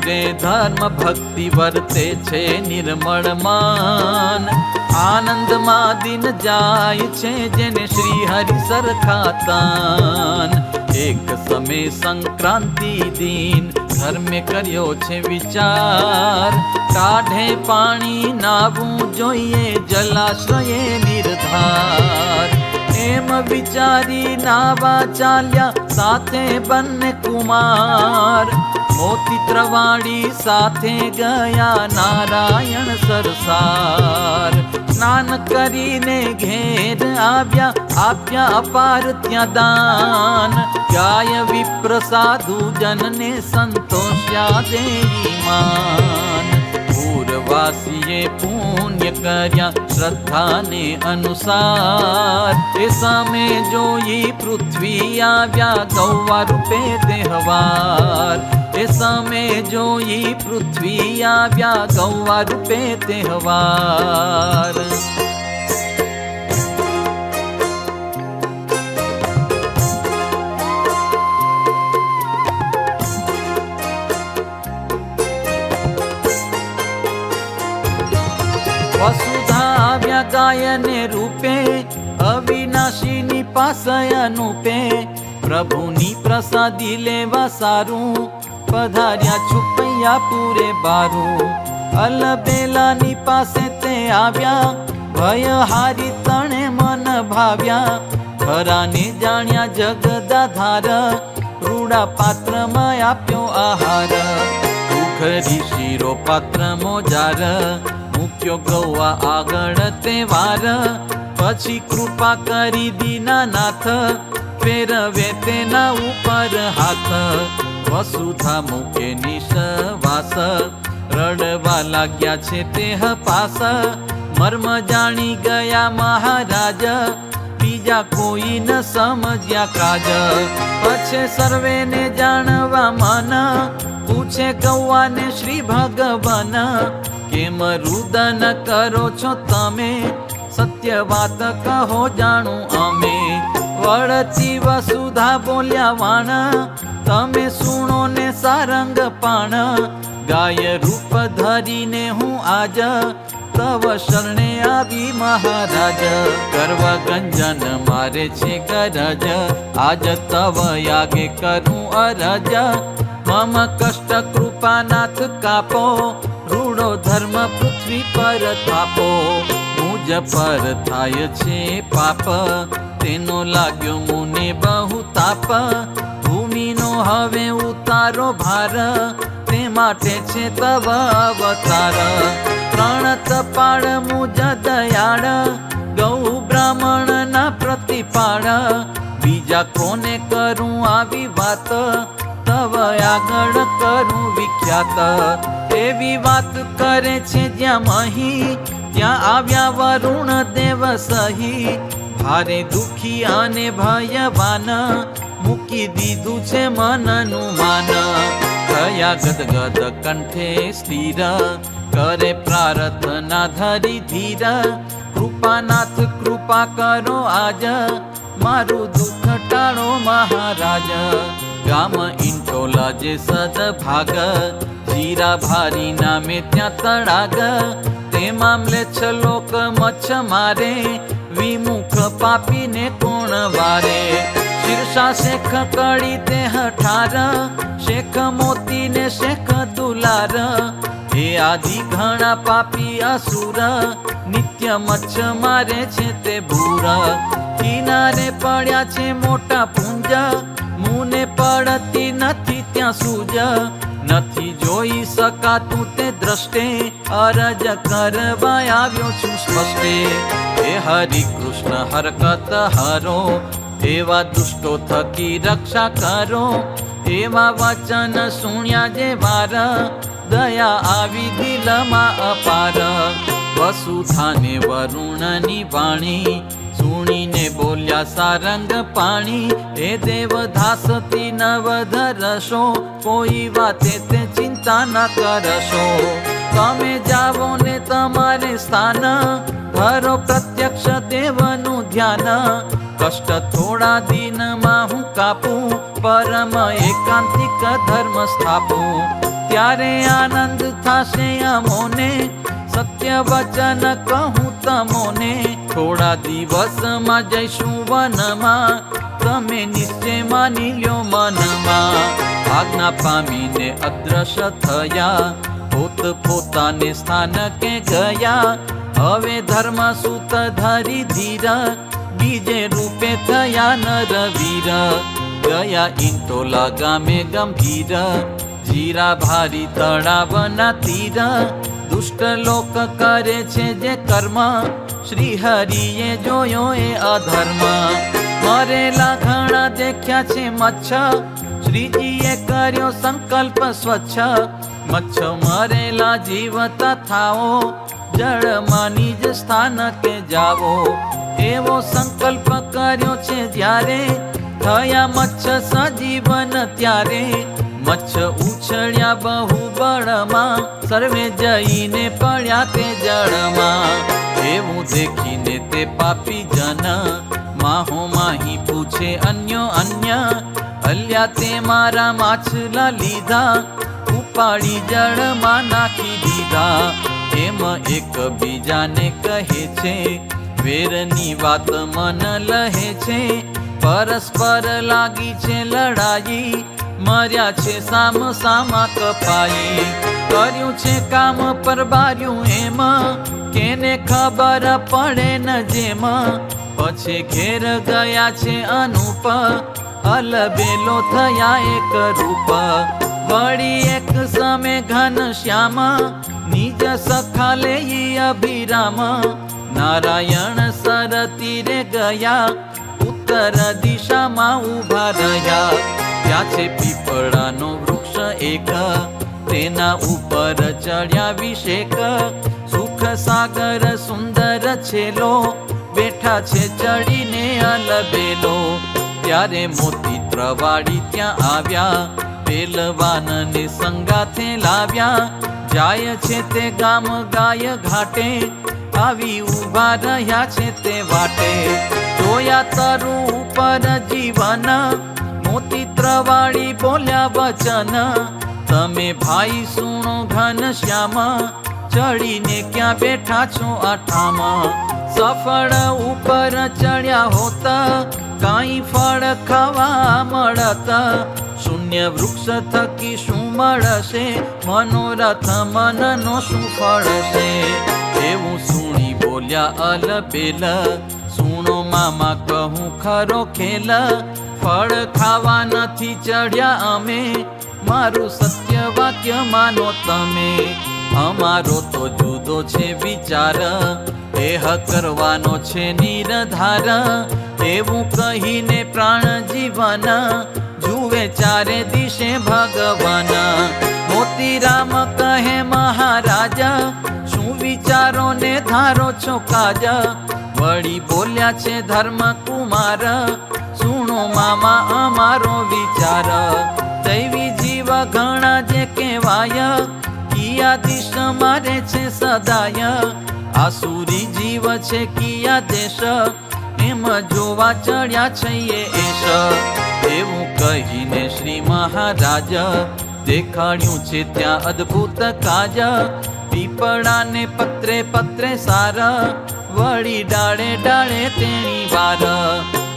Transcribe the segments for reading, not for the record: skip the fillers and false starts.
પૂરે ધર્મ ભક્તિ વર્તે છે નિર્મળ મન। આનંદમાં દિન જાય છે જેને શ્રી હરિ સરખાતન। એક સમય સંક્રાંતિ દિન ધર્મે કર્યો છે વિચાર। કાઢે પાણી નાવું જોઈએ જલાશ્રયે નિર્ધાર। એમ વિચારી નાવા ચાલ્યા સાથે બંને કુમાર। મોતી ત્રવાડી સાથે ગયા નારાયણ સરસાર। સ્નાન કરીને ઘેર આવ્યા આપ્યા અપાર ત્યાં દાન। ગાય વિપ્ર સાધુ જનને સંતોષ્યા દેવી માન। પૂરવાસીએ પુણ્ય કર્યા શ્રદ્ધાને અનુસાર। એ સામે જોઈ પૃથ્વી આવ્યા ગૌવા રૂપે તહેવાર। એ સામે જોઈ પૃથ્વી આવ્યા ગૌવા રૂપે તહેવાર। વસુધા આવ્યા ગાયને રૂપે અવિનાશીની પાસે અનુપે। પ્રભુની પ્રસાદી લેવા સારું પધાર્યા છુપૈયા પૂરે બારું। અલબેલાની પાસે તે આવ્યા ભય હારી તણે મન ભાવ્યા। ખરાને જાણ્યા જગદાધાર રૂડા પાત્રમાં આપ્યો આહાર। ઉખરી શીરો પાત્ર મોજાર મૂક્યો ગૌવા આગળ તહેવાર। પછી કૃપા કરી દીનાનાથ ફેરવે તેના ઉપર હાથ। વસુધા મૂકે નિશ્વાસ રડવા લાગ્યા છે તે પાસ। મર્મ જાણી ગયા મહારાજ બીજા કોઈ ન સમજ્યા કાજ। પછી સર્વેને જાણવા મન પૂછે ગૌવાને શ્રી ભગવાન। કેમ રુદન કરો છો તમે સત્ય વાત કહો જાણું અમે। વળતી વસુધા બોલ્યા વાણ તમે સુણો ને સારંગ પાણ। ગાય રૂપ ધરીને હું આજ તવ શરણે આવી મહારાજ। કરવા ગંજન મારે છે ગરજ આજ તવ યાગે કરું અરજ। મમ કષ્ટ કૃપાનાથ કાપો રૂડો ધર્મ પૃથ્વી પર થાપો। મુજ પર થાય છે પાપ તેનો લાગ્યો મુને બહુ તાપ। ભૂમિનો હવે ઉતારો ભાર તે માટે છે તવ અવતાર। ત્રણ તપાળ મુજ દયાળ ગૌ બ્રાહ્મણ ના પ્રતિપાળ। બીજા કોને કરું આવી વાત તવ આગળ કરું વિખ્યાત। એવી વાત કરે છે જ્યાં મહી ત્યાં આવ્યા વરુણ દેવ સહી। ભારે દુખી અને ભયવાન મૂકી દીધું છે મનનું માન। થયા ગદગદ કંઠે સ્થિર કરે પ્રાર્થના ધરી ધીર। કૃપાનાથ કૃપા કરો આજ મારું દુઃખ ટાળો મહારાજ। ગામ ઇન્ટોલા જે સદભાગ જીરા ભારી નામે ત્યાં તળાગ। તે મામલે છલોક મચ્છ મારે વિમુખ પાપીને કોણ વારે। શીર્ષા શેખ કડી તે હઠાર શેખ મોતી ને શેખ દુલાર। હે આદિ ઘણા પાપી અસુર નિત્ય મચ્છ મારે છે તે ભૂર। કિનારે પડ્યા છે મોટા પુંજ મુને પડતી નથી ત્યાં સૂજ। નથી જોઈ શકાતું તે દ્રષ્ટે અરજ કરવા આવ્યો છું સ્પષ્ટે। હે હરિ કૃષ્ણ હરકત હરો એવા દુષ્ટો થકી રક્ષા કરો। એવા વચન સુણ્યા જે વાર દયા આવી દિલમાં અપાર। વસુધાને વરુણની વાણી સુણીને બોલ્યા સારંગ પાણી। એ દેવધાસતી નવ ધરશો કોઈ વાતે તે ચિંતા ન કરશો। તમે જાવો ને તમારે સ્થાન ધરો પ્રત્યક્ષ દેવનું ધ્યાન। કષ્ટ થોડા દિનમાં હું કાપું પરમ એકાંતિક ધર્મ સ્થાપું। ત્યારે આનંદ થાશે અમોને, સત્ય વચન કહું તમોને. થોડા દિવસમાં જઈશું વનમાં, તમે નિશ્ચય માની લ્યો મનમાં. આજ્ઞા પામીને અદ્રશ્ય થયા, પોત પોતાને સ્થાનકે ગયા. હવે ધર્મ સૂત ધરી ધીર, બીજે રૂપે થયા નરવીર. ગયા ઇંટોલા ગામે ગંભીર, જીરા ભારી તળાવના તીર. દુષ્ટ લોક કરે છે જે કર્મ, શ્રી હરિએ જોયો એ અધર્મ. મરેલા ઘણા દેખ્યા છે મચ્છ, શ્રીજીએ કર્યો સંકલ્પ સ્વચ્છ. મચ્છ મરેલા જીવતા થાઓ, જળમાં નિજ સ્થાનકે જાવો. એવો સંકલ્પ કર્યો છે જ્યારે, થયા મચ્છ સજીવન ત્યારે. મચ્છ ઉછળ્યા બહુ બળમાં, સર્વે જઈને પડ્યા તે જળમાં. એવું દેખીને તે પાપી જન, માહો માહી પૂછે અન્યો અન્ય. અલ્યા તે મારા માછલા લીધા, ઉપાડી જળમાં નાખી દીધા. એમ એક બીજાને કહે છે, વેરની વાત મન લહે છે. પરસ્પર લાગી છે લડાઈ, મર્યા છે સામ સામા કપાઈ. કર્યું છે કામ પર બાર્યું એમ, કેને ખબર પડે ન જેમ. પછી ઘેર ગયા છે અનુપ, અલબેલો થયા એક રૂપ. વળી એક સમે ઘન શ્યામ, નિજ સખા લેઈ અભિરામ. નારાયણ સર તીરે ગયા, ઉત્તર દિશામાં ઊભા રહ્યા. ત્યાં છે પીપળાનો વૃક્ષ એક, તેના ઉપર ચડ્યા વિષેક. સુખ સાગર સુંદર છેલો, બેઠા છે ચડીને અલબેલો. ત્યારે મોતી ત્રવાડી ત્યાં આવ્યા, પેલવાનને સંગાથે લાવ્યા. જાય છે તે ગામ ગાય ઘાટે, આવી ઊભા રહ્યા છે તે વાટે. જોયા તરુ ઉપર જીવન, મોતી ત્રવાડી બોલ્યા વચન. તમે ભાઈ સુણો ઘન શ્યામ, ચડીને ક્યાં બેઠા છો આઠામાં. સફળ ઉપર ચડ્યા હોત, કાંઈ ફળ ખાવા મળત. શૂન્ય વૃક્ષ થકી શું મળશે, મનોરથ મનનો શું ફળશે. એવું સુણી બોલ્યા અલબેલ, સુણો મામા કહું ખરો ખેલ. ફળ ખાવા નથી ચડ્યા અમે, મારું સત્ય વાક્ય માનો તમે. અમારો તો જુદો છે વિચાર, દેહ કરવાનો છે નિર્ધાર. એવું કહીને પ્રાણ જીવન, જુએ ચારે દિશે ભગવાન. મોતીરામ કહે મહારાજ, શું વિચારો ને ધારો છો કાજ. વળી બોલ્યા છે ધર્મ કુમાર, સુણો મામા અમારો વિચાર. દૈવી જીવ ઘણા જે કહેવાય, કિયા દિશ મારે છે સદાય. આસુરી જીવ છે કિયા દેશ, એમ જોવા ચડ્યા છીએ એશ. એવું કહીને શ્રી મહારાજ, દેખાડ્યું છે ત્યાં અદ્ભુત કાજ. પીપળાને પત્રે પત્રે સાર, વળી ડાળે ડાળે તેણી વાર.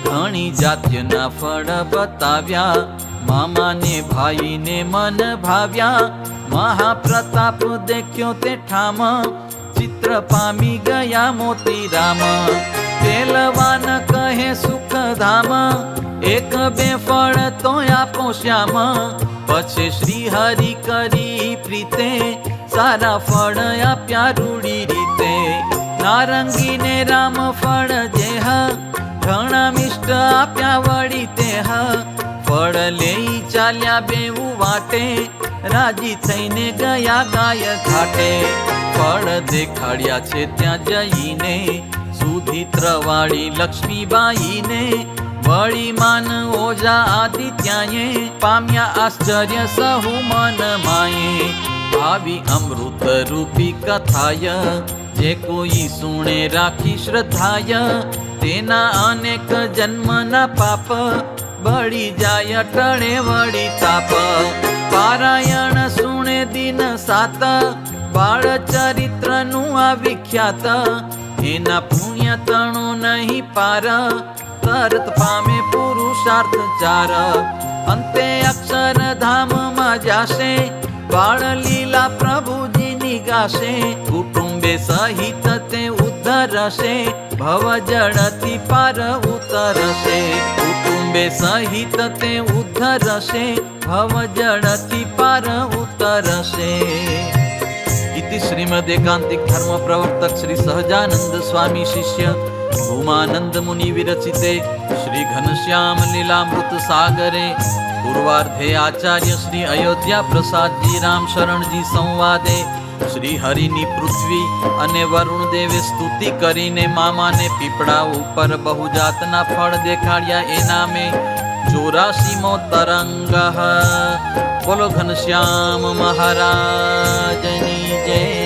ઘણી જાત્યના ફળ બતાવ્યા, મામાને ભાઈને મન ભાવ્યા. મહાપ્રતાપ દેખ્યો તે ઠામ, ચિત્ર પામી ગયા મોતીરામ. પેલવાન કહે સુખધામ, એક બે ફળ તો આપો શ્યામ. પછી શ્રી હરિ કરી પ્રીતે, સારા ફળ આપ્યા રૂડી રીતે. નારંગીને રામ ફળ જેહ, ઘણા મિષ્ટ આપ્યા વળી તેહ. ફળ લઈ ચાલ્યા બેઉ વાટે, રાજી થઈને ગયા ગાય ઘાટે. ફળ દેખાડ્યા છે ત્યાં જઈને, સુધી ત્રવાળી લક્ષ્મીબાઈને. વળી માન ઓજા આદિત્યાએ, પામ્યા આશ્ચર્ય સહુ મન માયે. આવી અમૃત રૂપી કથાય, જે કોઈ સુણે રાખી શ્રદ્ધાય. તેના અનેક જન્મના પાપ, બળી જાય ટળે વળી તાપ. પારાયણ સુણે દિન સાત, બાળ ચરિત્રનું આ વિખ્યાત, એના પુણ્ય તણો નહીં પાર, તરત પામે પુરુષાર્થ ચાર. અંતે અક્ષરધામમાં જાશે, બાળ લીલા પ્રભુજીની ગાશે, કુટુંબે સહિત તે ઉદ્ધરશે, ભવ જળથી પાર ઉતરશે. કુટુંબે સહિત તે ઉદ્ધરશે, ભવ જળથી પાર ઉતરશે. इति श्रीमद् एकांतिक धर्म प्रवर्तक श्री सहजानंद स्वामी शिष्य भूमानंद मुनि विरचिते श्री घनश्याम लीलामृत सागरे पूर्वार्धे आचार्य श्री अयोध्या प्रसाद जी राम शरण जी संवादे श्री हरिनी पृथ्वी अने वरुण देवे स्तुति करीने मामाने पीपड़ा ऊपर बहुजातना फळ देखाड्या एनामे 84मो तरंग. बोलो घनश्याम महाराजनी जय.